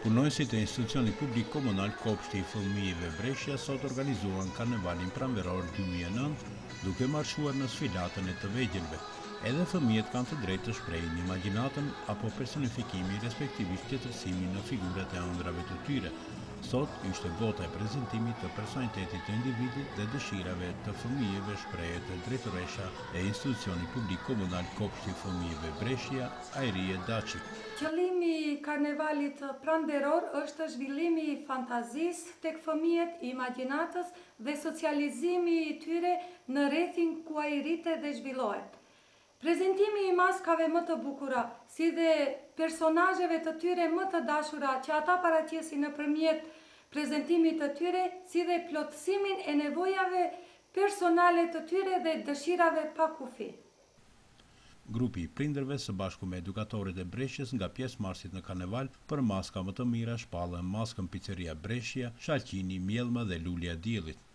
Punojësit e institucionit publik komunal Kopshti i Fëmijëve Breshja sot organizuan karnevalin pranveror 2009, duke marshuar në sfilatën e të vegjëlve. Edhe fëmijët kanë të drejtë të shprehin imagjinatën apo personifikimi respektivisht letërsimin në figurat e ëndrave të tyre. Sot ishte bota e prezantimit të personalitetit të individit dhe dëshirave të fëmijëve shprehet e drejtoresha e institucionit publik komunal Kopshti i Fëmijëve Breshja, Ajrie Daçi. Qëllimi i karnevalit pranveror është zhvillimi i fantazisë tek fëmijët, i imagjinatës dhe socializimi i tyre në rrethin ku ai rritet dhe zhvillohet. Prezantimi i maskave më të bukura, si dhe personazheve të tyre më të dashura që ata paraqesin nëpërmjet prezantimit të tyre, si dhe plotësimin e nevojave personale të tyre dhe dëshirave pa kufi. Grupi i prindërve së bashku me edukatorët e Breshjes nga pjesëmarrësit në karneval për maska më të mira shpallën maskën Pizzeria Breshja, Shalqini, Mjellma dhe Lulja Diellit.